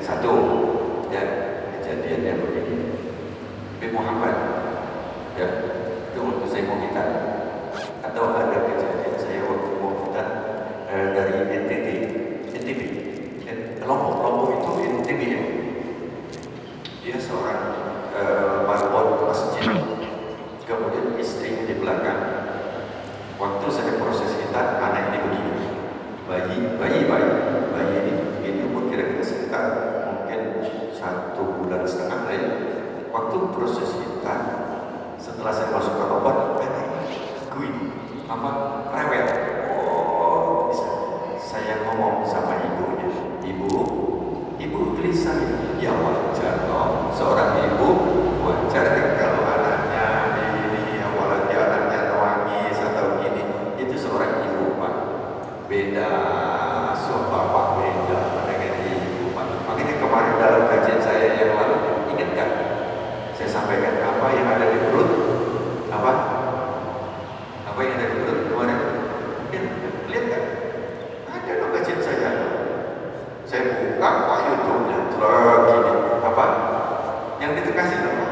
Satu, ya kejadiannya begini. Nabi Muhammad, ya itu waktu saya mau kita, atau ada kejadian saya waktu mau kita dari NTB, Lombok itu NTB ya. Dia seorang marbot masjid, kemudian istrinya di belakang. Waktu saya proses kita, anak ini begini, bayi ini umur kira-kira sekitar mungkin 1,5 bulan lah ya. Waktu proses kita, setelah saya masuk ke robot, rewel. Oh, bisa. Saya ngomong sama ibunya, ibu gelisah ya, wajar dong, seorang ibu wajar kan kalau anaknya ini apalagi anaknya nangis atau gini, itu seorang ibu Pak, beda bapak beda dengan ibu Pak. Makanya kemarin dalam kajian saya yang lalu, ingat kan saya sampaikan apa yang ada di perut, apa yang ada di perut kemarin, lihat kan ada dong kajian saya buka Pak YouTube-nya, gini, apa yang dikasih apa?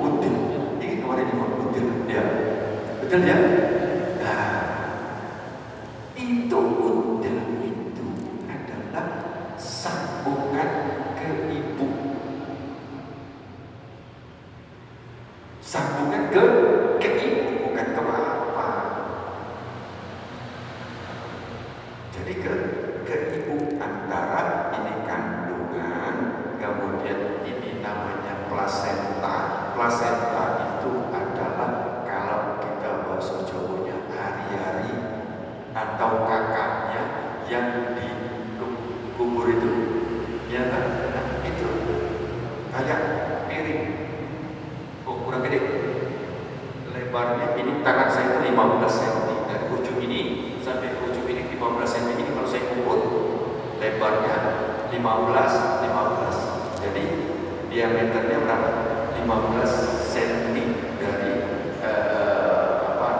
Udin. Ini kemarin Udin, ya, betul ya. Nah, itu Udin itu adalah sambungan ke ibu, sambungan ke ibu, bukan ke bapak. Jadi ke ibu, antara ini kandungan, kemudian ini namanya plasenta. Plasenta itu adalah kalau kita bahasa Jawanya hari-hari atau kakaknya yang dikubur itu, ya kan? Nah, itu kayak piring, kurang gede. Lebarnya ini tangan saya itu 15 cm, dari ujung ini sampai ujung ini 15 cm. Ini kalau saya ukur lebarnya 15. Jadi diameternya berapa? 15 cm dari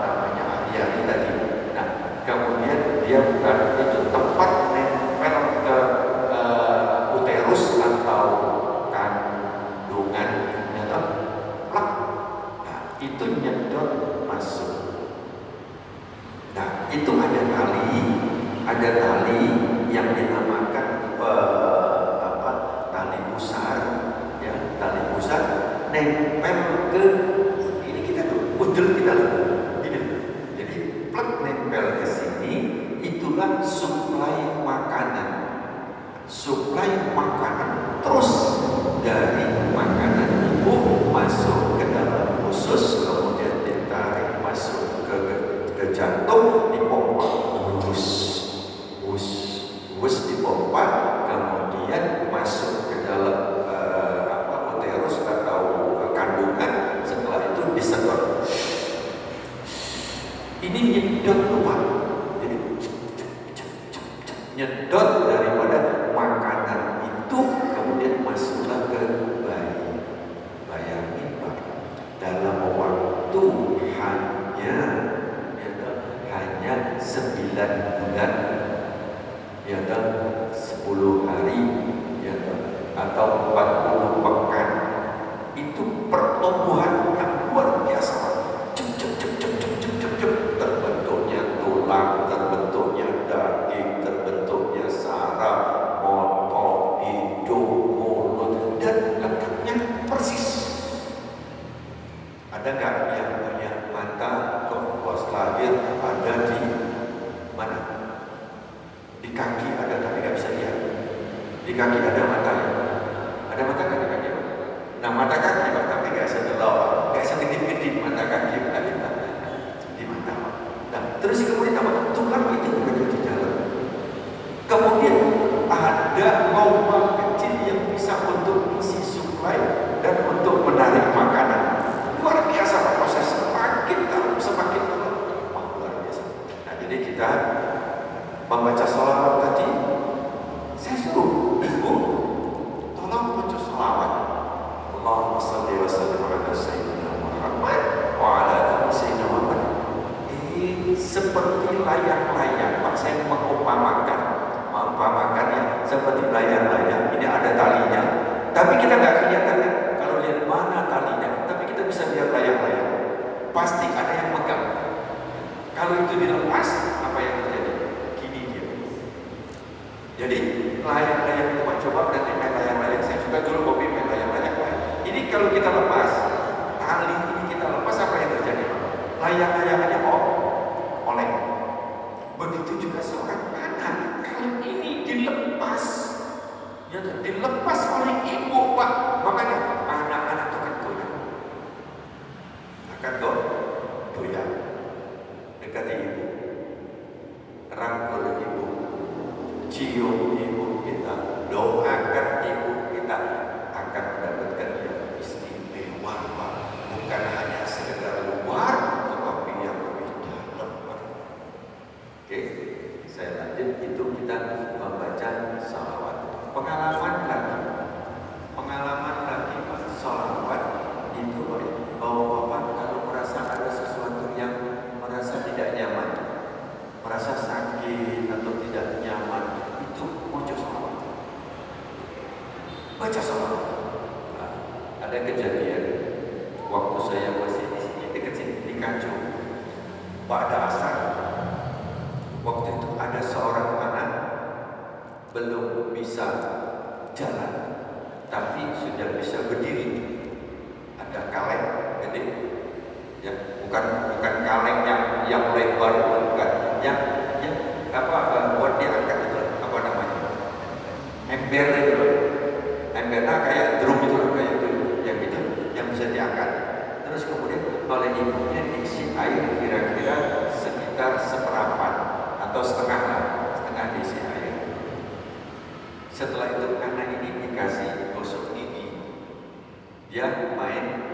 ari-ari tadi. Nah, kemudian dia bukan itu tempat nempel ke uterus atau kandungan, atau plak. Nah, itu nyedot masuk. Nah, itu ada tali yang dinamakan tali pusar, ya, tali pusar nempel ke ini kita tuh, udel kita ini. Jadi plek nempel ke sini, itulah suplai makanan. Suplai makanan terus dari makanan ibu masuk ke dalam usus, kemudian ditarik masuk ke jantung, dipompa, us dipompa, kemudian masuk ke dalam uterus atau kandungan. Setelah itu disedot. Ini nyedot keluar, jadi nyedot daripada makanan itu, kemudian masuklah ke bayi. Bayangin Pak, dalam waktu hanya 9 bulan, ya, 10 hari, ya, atau 40 pekan, itu pertumbuhan yang luar biasa. Terbentuknya tulang, terbentuknya daging, terbentuknya saraf, otot, hidung, mulut, dan lengkapnya persis. Ada nggak yang punya mata kok pas lahir ada di mana? Di kaki ada tapi nggak bisa lihat. Di kaki ada mata, ada mata kan di kaki? Nah, mata kaki Pak, tapi nggak setelah, nggak segedip-gedip mata kaki di mata. Nah, terus kemudian apa? Tulang itu berada di dalam. Kemudian ada lubang kecil yang bisa untuk isi suplai dan untuk menarik makanan. Luar biasa proses, semakin dalam semakin dalam. Wah, luar biasa. Nah, jadi kita membaca sholawat tadi, saya suruh ibu tolong baca sholawat. Allahumma salli wa sallim ala sayyidina Muhammad wa ala ali sayyidina Muhammad. Ini seperti layang-layang Pak, saya seperti layang-layang. Ini ada talinya, tapi kita nggak kelihatan kan? Kalau lihat mana talinya, tapi kita bisa lihat layang-layang. Pasti ada yang megang. Kalau itu dilepas, apa yang terjadi? Gini dia. Jadi layang-layang itu coba berarti main layang-layang. Saya juga dulu hobi main layang-layang. Ini kalau kita lepas, tali ini kita lepas, apa yang terjadi? Layang-layangannya oleng. Begitu juga seorang anak, kalau ini dilepas, ya dilepas oleh ibu, Pak. Makanya anak-anak itu akan goyang, goyang. Dekati ibu, rangkul ibu, cium ibu kita, doakan ibu kita, akan mendapatkan yang istimewa, Pak. Bukan hanya sekedar luar, tetapi yang lebih dalam, Pak. Oke, saya lanjut. Itu kita membaca salawat. Pengalaman lagi, Pak. Salawat itu bahwa Bapak kalau merasa ada sesuatu yang merasa tidak nyaman, merasa sakit atau tidak nyaman, itu baca salawat. Baca salawat. Nah, ada kejadian waktu saya masih di sini dekat sini di Kancung, pada asar. Waktu itu ada seorang anak belum bisa jalan, tapi sudah bisa berdiri. Ada kaleng gede, ya, bukan kaleng yang lebar, bukan yang buat diangkat itu, apa namanya, ember itu, embernya kayak drum itu, kayak itu, yang bisa diangkat. Terus kemudian oleh ibunya diisi air kira-kira sekitar seperempat atau setengah diisi air. Setelah itu anak ini dikasih gosok gigi. Dia main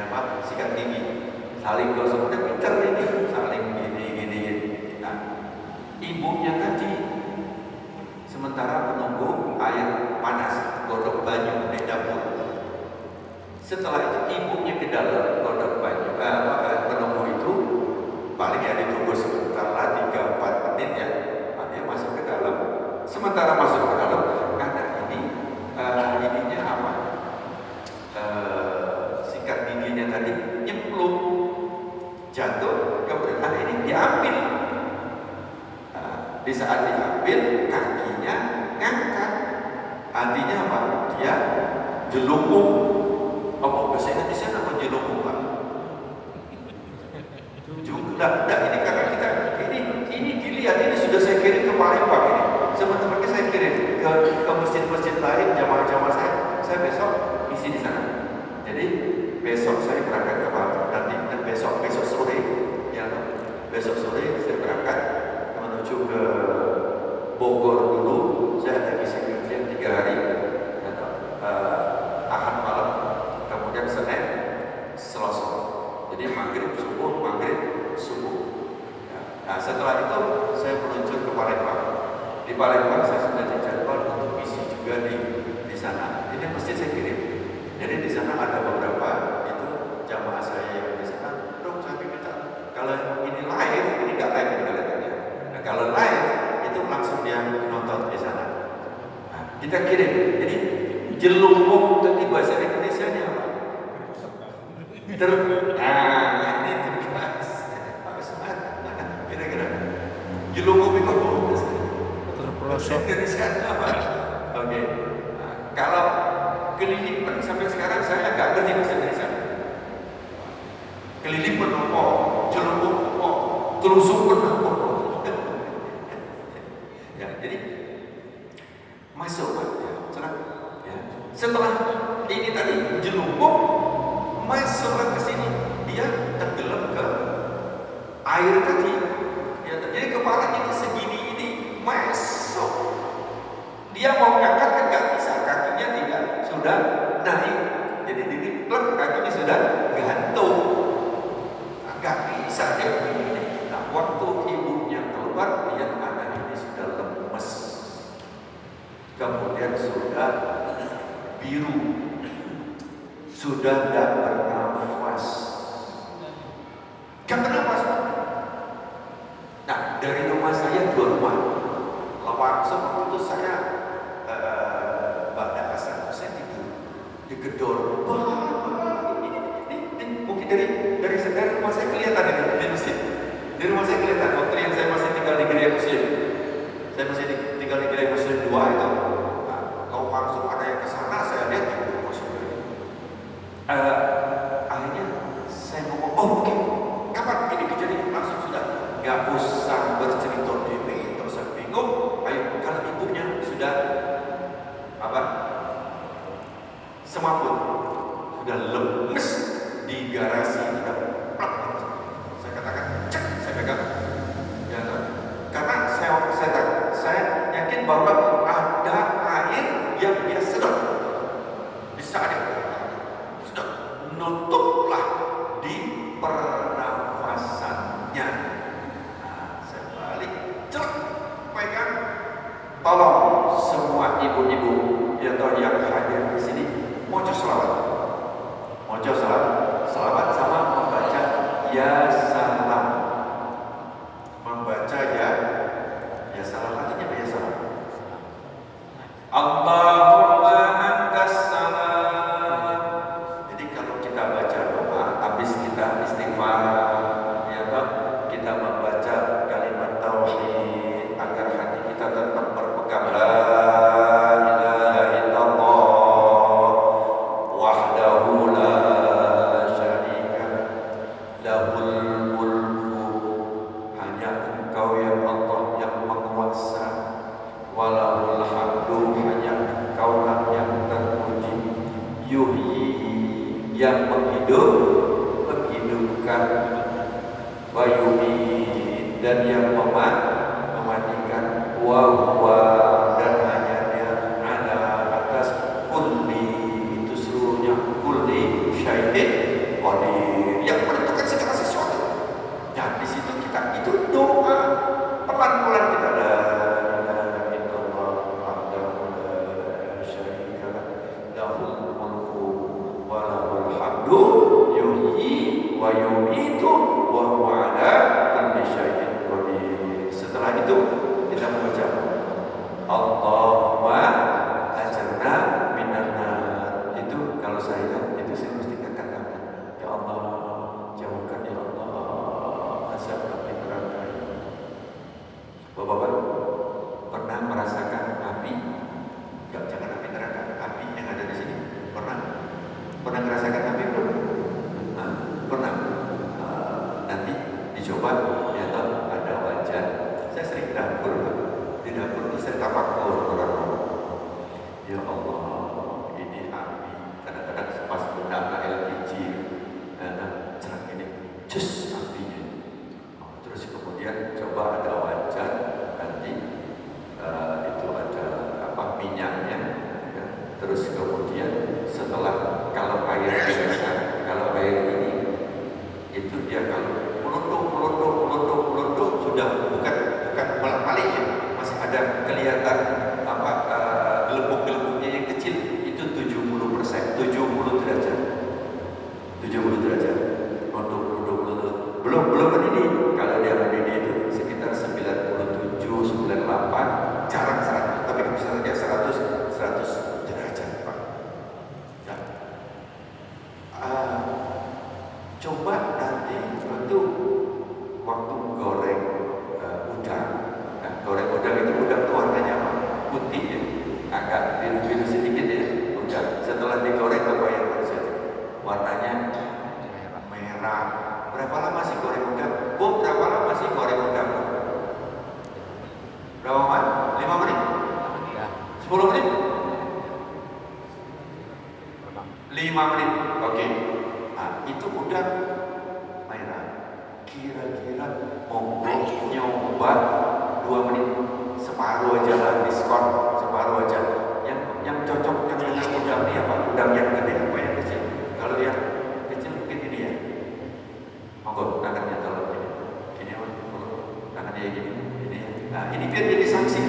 apa? Sikat gigi. Saling gosok, udah pinter ini, saling gini. Nah, ibunya tadi sementara menunggu air panas, godok banyu di dapur. Setelah itu ibunya ke dalam godok banyu, menunggu itu paling ya ditunggu sebentar lah 3-4 menit ya. Dia masuk ke dalam. Sementara masuk ke dalam, anak ini ininya apa? Sikat giginya tadi nyemplung, jatuh, kemudian anak ini diambil. Di saat diambil, kakinya ngangkat. Artinya apa? Dia jelungkup. Apa bahasa Indonesia apa jelungkup, Pak? Juga, ini karena kita ini dilihat, ini sudah saya kirim ke Palembang ini. Sebenarnya saya kirim ke masjid-masjid lain, jamaah-jamaah saya besok misi di sana. Jadi besok saya berangkat ke Palembang, nanti dan besok sore, ya, besok sore saya berangkat menuju ke Bogor dulu. Saya ada misi kerja 3 hari, Ahad malam, kemudian Senin, Selasa. Jadi maghrib subuh. Nah, setelah itu saya meluncur ke Palembang. Di Palembang saya sudah dijadwal untuk misi juga di sana. Ini masjid saya kirim. Jadi di sana ada beberapa itu jamaah saya yang di sana. Dok, saya minta kalau ini live, ini nggak live ini kelihatannya. Nah, kalau live itu langsung dia nonton di sana. Nah, kita kirim. Jadi jelungkup tadi bahasa Indonesia-nya apa? Nah, ini terkelas. Kira-kira jelungkup itu terprosok Indonesia apa? Oke. Nah, kalau kelilipan sampai sekarang saya agak ngerti bahasa Indonesia. Kelilipan apa? Jelungkup apa? Telusuk apa? Ya, jadi masuk ya. Setelah ini tadi jelungkup masuk ke sini, dia tenggelam ke air tadi. Ya, jadi kepalanya itu segini ini masuk. Dia mau ngangkat kan nggak bisa, kakinya tidak, sudah naik. Jadi ini plek, kakinya sudah gantung, nggak bisa dia begini. Nah, waktu ibunya keluar, lihat anak ini sudah lemes, kemudian sudah biru, sudah tidak bernafas. Gak bernafas. Nah, dari rumah saya 2 rumah. Langsung itu saya Liga Muslim 2 itu, nah, kalau langsung ada yang ke sana, saya lihat itu maksudnya. Akhirnya saya ngomong, oh oke, kapan ini kejadian? Langsung sudah, nggak usah bercerita demi, terus saya bingung. Ayo, kalau ibunya sudah apa? Semaput, sudah lemes di garasi, sudah plak. Saya katakan, cek, saya pegang. Ya, karena saya yakin bahwa ada air yang dia sedot di saat itu sedot, nutuplah di pernafasannya. Nah, saya balik, cek, pegang. Tolong semua ibu-ibu atau yang hadir di sini, mojo selawat, selawat sama membaca ya salam. Membaca ya salam, artinya ya salam. Allahumma antas salam. Jadi kalau kita baca doa, habis kita istighfar, ya toh, kita membaca kalimat tauhid agar hati kita tetap berpegang la ilaha illallah wahdahu la syarika lahul mulku, hanya Engkau ya Allah yang menguasa, walahul hamdu, hanya Engkau lah yang terpuji, yuhyi, yang menghidupkan, wa yumiit, dan yang mematikan, wa huwa, dan hanya Dia ada atas kulli, itu seluruhnya, kulli syai'in qadir, yang menentukan segala sesuatu. Dan di situ kita itu doa pelan-pelan kita la ilaha illallah wahdahu la syarika lah lahul mulku wa lahul hamdu yuhyi wa yumiitu wa huwa ala kulli syai'in qadir. Setelah itu kita membaca Allahumma ajirna minan nar. Itu kalau saya itu saya mesti katakan, ya Allah, jauhkan ya Allah azab api neraka. Bapak-bapak pernah merasakan api? Jangan api neraka, api yang ada di sini. Pernah merasakan api belum? Pernah. Nanti dicoba, ya toh, ada wajan. Saya sering dapur, di dapur itu saya tafakur orang-orang. Ya Allah, ini api. Kadang-kadang pas benda LPG, cerang ini, cus apinya. Terus kemudian coba ada wajan, nanti itu ada minyaknya. Ya. Terus kemudian setelah kalau air biasa, kalau air ini itu dia kalau melontok sudah bukan balik ya, masih ada kelihatan gelembung-gelembungnya yang kecil, itu 70%, 70 derajat, 70 derajat, belum ini. Kalau dia mendidih itu sekitar 97, 98, jarang 100, tapi bisa saja 100 derajat, Pak. Ya. Coba nanti waktu goreng udang. Nah, goreng udang itu warnanya apa? Putih ya, agak biru-biru sedikit ya udang. Setelah digoreng apa yang harus itu? Warnanya merah. Berapa lama sih goreng udang? Bu, berapa lama sih goreng udang? Berapa menit? 5 menit? 10 menit? 5 menit, oke. Nah, itu udang merah. Kira-kira mau nyoba 2 menit, separuh aja lah, diskon separuh aja. Yang cocok dengan udang ini apa? Udang yang gede apa yang kecil? Kalau yang kecil mungkin ini ya. Monggo tangannya tolong ini apa? Tangannya gini, ini. Nah, ini biar jadi saksi.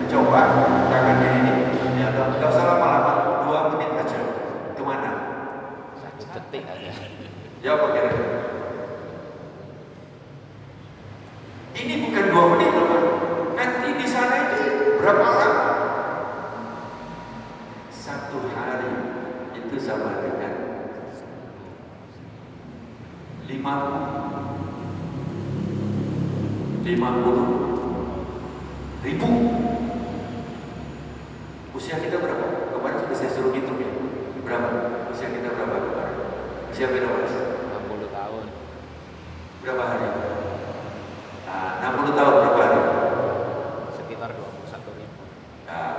Coba tangannya ini, ya nggak usah lama-lama, 2 menit aja. Kemana? 1 detik aja. Ya apa kira-kira? Ini bukan 2 menit loh, Pak. Nanti di sana itu berapa lama? 1 hari itu sama dengan 50 ribu Usia kita berapa? Kemarin sudah saya suruh hitung ya. Berapa? Usia kita berapa kemarin? Usia berapa? 60 tahun. Berapa hari? Nah, 60 tahun berapa hari? Sekitar 21.000. Nah,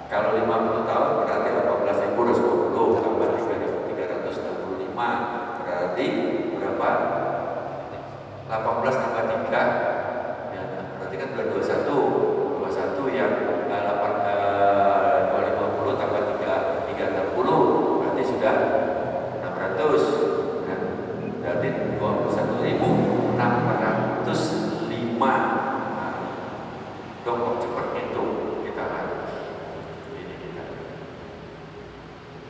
kalau 50 tahun berarti 18.020 tambah 3.365 berarti berapa? 18 tambah 3 ya, berarti kan udah 21 yang 250 tambah 360 berarti sudah 600 ya, berarti 21.605. Nah, dong cepat itu kita harus ini kita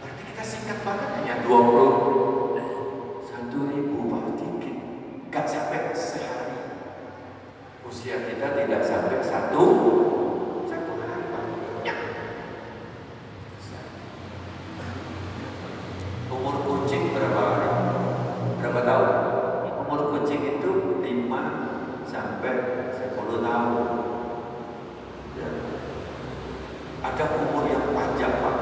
berarti kita singkat banget hanya 21.000 berarti gak sampai sehari. Usia kita tidak sampai satu hari banyak. Umur kucing berapa hari? Berapa tahun? Umur kucing itu 5 sampai 10 tahun. Ya. Ada umur yang panjang Pak,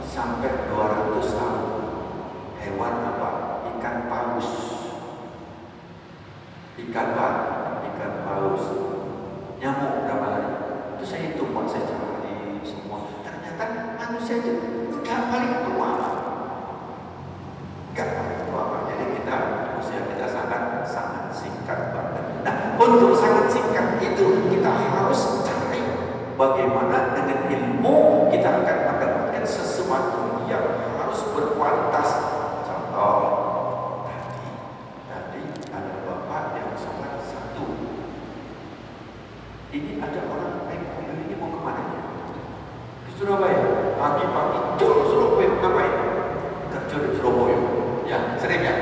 sampai 200 tahun. Hewan apa? Ikan paus. Ikan paus. Nyamuk berapa hari? Itu saya hitung Pak, saya cari semua. Ternyata manusia itu gak paling tua Pak. Gak paling tua Pak. Jadi usia kita sangat singkat banget. Nah, untuk sangat singkat itu kita harus cari bagaimana dengan ilmu kita akan mendapatkan sesuatu yang harus berkualitas. Contoh, tadi ada bapak yang sholat 1. Ini ada orang ini mau kemana ya? Di Surabaya. Pagi-pagi tur Surabaya ngapain? Kerja di Surabaya. Ya, sering ya?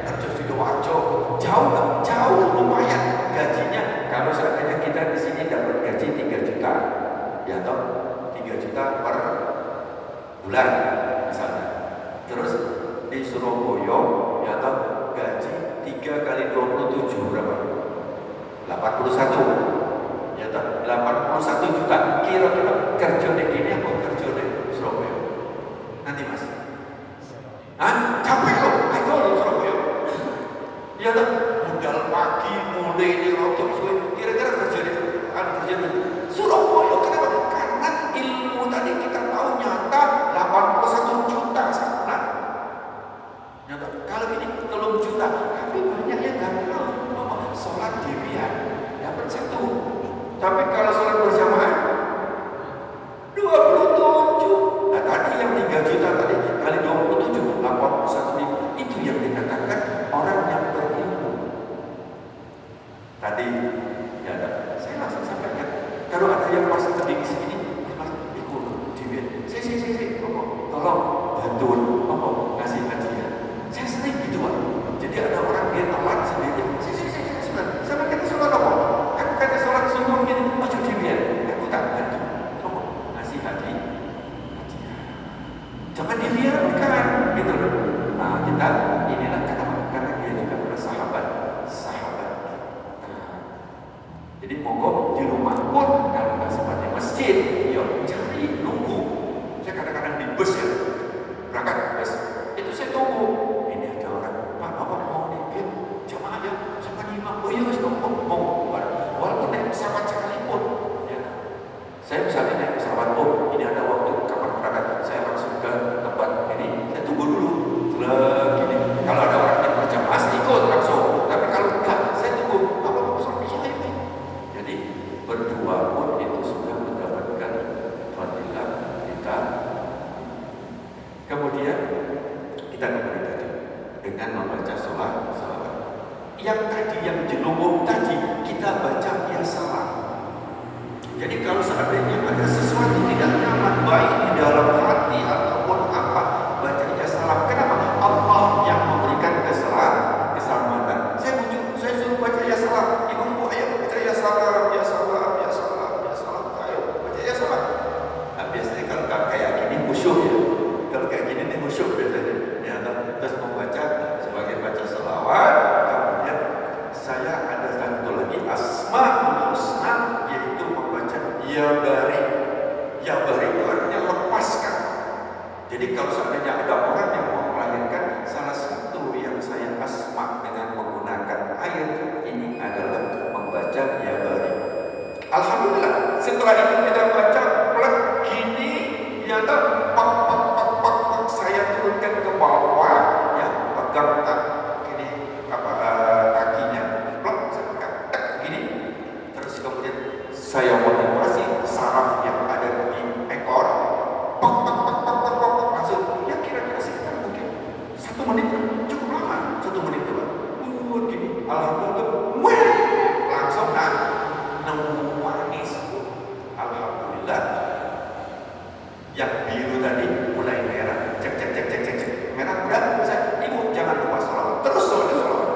Kerja di Sidoarjo. Jauh nggak? Jauh, lumayan. Gajinya kalau seandainya kita di sini dapat gaji 3 juta, ya toh 3 juta per bulan misalnya. Terus di Surabaya, ya toh gaji 3 kali 27 berapa? 81. Ya toh 81 juta. Kira-kira kerja di sini apa kerja di Surabaya? Nanti Mas. Hah? Capek loh, ayo loh Surabaya. Ya toh modal pagi mulai di rotok kira-kira kerja di Surabaya. Kenapa? Karena ilmu tadi kita tahu nyata 81 juta sana. Nyata kalau ini telung juta, tapi banyak yang nggak tahu. Sholat dirian dapat 1. Tapi kalau sholat berjamaah 27. Nah tadi yang 3 juta tadi kali 27 81.000 itu yang dikatakan orang yang berilmu. Tadi ya saya langsung sampaikan kalau ada yang masih tadi di sini Mas ikut dibiar saya tolong bantu ngasih hadiah. Saya sering gitu Pak. Jadi ada orang dia telat sendiri. Saya sama kita sholat apa? Aku kata sholat subuh gini, maju dibiar. Aku tak bantu. Ngasih hadiah. Jangan dibiarkan gitu loh. Nah kita inilah karena dia juga adalah sahabat. Jadi mogok di rumah pun kalau nggak sempat di masjid, yuk cari nunggu. Saya kadang-kadang di bus ya, berangkat bus itu saya tunggu. Ini ada orang, Pak, Bapak mau nih, jamaah ya, sama imam. Oh iya, mau. Walaupun naik pesawat sekalipun, ya. Saya misalnya naik pesawat, ini ada waktu kapan berangkat, saya langsung ke tempat ini, saya tunggu dulu. Gini, kalau ada orang yang berjamaah ikut langsung, tapi kalau enggak, saya tunggu. Berdua pun itu sudah mendapatkan fadilah kita. Kemudian kita kembali tadi dengan membaca salawat. Yang tadi yang jenunggung tadi kita baca ya salam. Jadi kalau seandainya ada sesuatu tidak nyaman baik di dalam hati ataupun apa, baca ya salam. Kenapa? Allah yang memberikan keselamatan. Saya suruh baca ya salam. Ibu ayo baca ya salam. Khusyuk ya. Kalau kayak gini nih khusyuk biasanya. Ya, terus membaca sebagai baca selawat. Kemudian saya ada satu lagi Asmaul Husna, yaitu membaca Ya Bari. Ya Bari itu artinya Jadi kalau seandainya ada orang yang mau melahirkan, salah satu yang saya asma dengan menggunakan air ini adalah membaca ya bari. Alhamdulillah, setelah itu kita baca plek gini, ya tak pak pak pak pak pak, saya turunkan ke bawah, ya pegang tak gini kakinya, plek saya pegang tak gini, terus kemudian saya motivasi saraf yang ada di ekor, pak pak pak pak pak pak, langsung ya kira-kira sekitar mungkin 1 menit, cukup lama 1 menit itu, gini, alhamdulillah, langsung nemu manis. Alhamdulillah, yang biru tadi mulai merah, cek merah, udah selesai. Ibu jangan lupa sholawat, terus sholawat.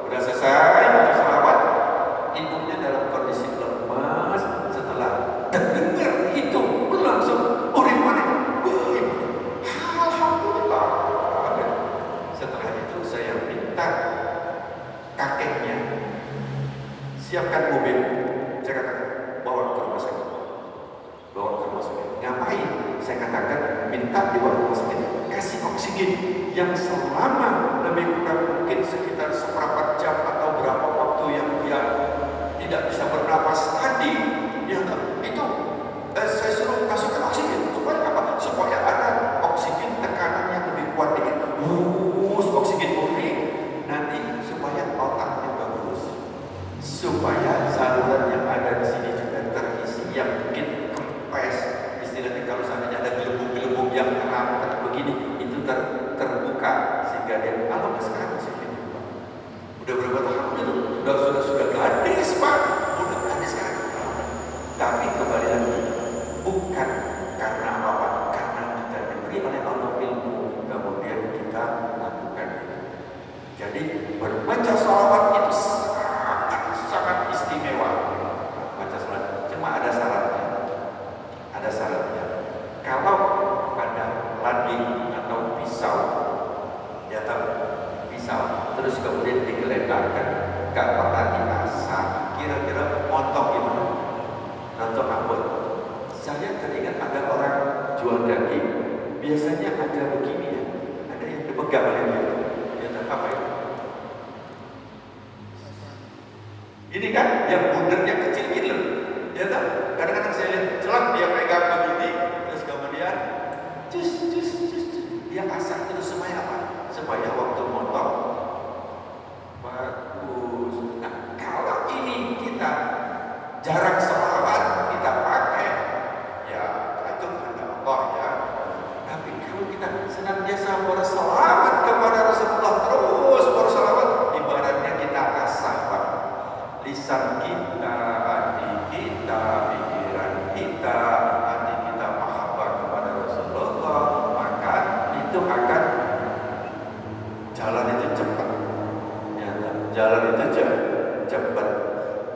Udah selesai baca sholawat, ibunya dalam kondisi lemas. Setelah dengar itu langsung urin manis. Alhamdulillah. Setelah itu saya minta kakeknya siapkan mobil. Saya katakan bawa ke rumah sakit. Bawa ke rumah sakit. Ngapain? Saya katakan minta dibawa ke rumah sakit, kasih oksigen yang selama lebih kurang mungkin sekitar seperempat jam atau berapa waktu yang dia tidak bisa bernapas tadi. Ya, itu saya suruh masukkan oksigen. Supaya apa? Supaya ada oksigen tekanan yang lebih kuat dikit. Oksigen murni. Nanti supaya otaknya bagus. Supaya saluran yang ada di sini juga terisi, yang mungkin kempes, istilahnya kalau seandainya ada gelembung-gelembung yang rapat begini, itu terbuka sehingga dia sekarang masih hidup, Pak. Udah berapa tahun itu? Sudah gadis, Pak. Udah gadis sekarang. Tapi kembali lagi, bukan karena apa? Karena kita diberi oleh Allah ilmu, kemudian kita lakukan. Jadi berbaca sholawat itu sangat istimewa. Baca salat cuma ada syaratnya. Ada syaratnya. Kalau ada lading atau pisau, ya tahu pisau, terus kemudian digeletakkan, nggak pernah diasah, kira-kira montok gimana? Montok apa? Saya teringat ada orang jual daging, biasanya ada begini ya, ada yang dipegang oleh dia. Ya tahu apa itu? Ini kan yang bundernya kecil gitu, ya tak? Kadang-kadang saya lihat celak dia pegang begini, terus kemudian dia asah terus supaya apa? Supaya waktu motor bagus. Nah, kalau ini kita jarang sholawat, kita pakai, ya itu ada Allah ya. Tapi kalau kita senantiasa bersolawat kepada Rasulullah, terus bersolawat, ibaratnya kita asah, Pak. Lisan kita, hati kita, pikiran kita, hati kita mahabbah kepada Rasulullah, maka itu akan jalan itu cepat. Ya, jalan itu cepat.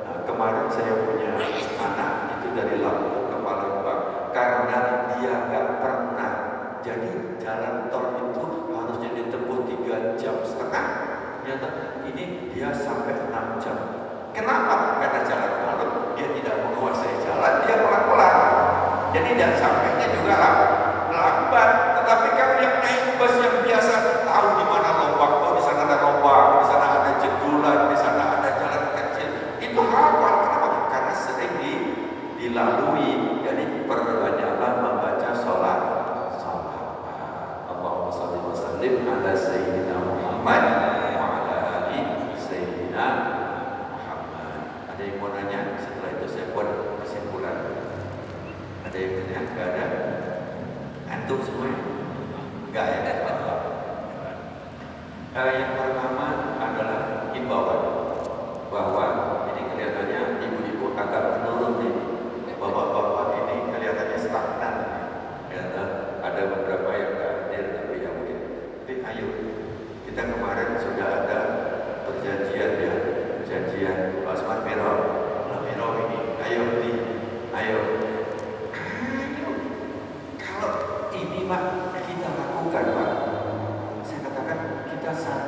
Nah, kemarin saya punya anak itu dari Lampung ke Palembang, karena dia nggak pernah. Jadi jalan tol itu harusnya ditempuh 3,5 jam. Ya, ini dia sampai 6 jam. Kenapa? Karena jalan malam dia tidak menguasai jalan, dia pelan-pelan. Jadi dan sampainya juga lambat. Tetapi kalau yang naik bus yang biasa tahu di mana lubang, oh di sana ada lubang, di sana ada jedulan, di sana ada jalan kecil, itu hafal. Kenapa? Karena sering dilalui. Jadi perbanyaklah membaca sholat. Allahumma shalli wa sallim ala sayyidina Muhammad wa ala ali sayyidina. Ada yang mau nanya? Setelah itu saya buat kesimpulan. Ada yang nanya? Enggak ada? Antum semua? Enggak ya? Yang pertama adalah himbauan bahwa ini kelihatannya ibu-ibu agak menurun nih, bapak-bapak ini kelihatannya stagnan. Ya, ada beberapa yang enggak hadir tapi yang mungkin. Tapi ayo, kita kemarin sudah ada perjanjian ya. Janjian Osman Mero ini, ayo, kalau ini Pak kita lakukan Pak, saya katakan kita sadar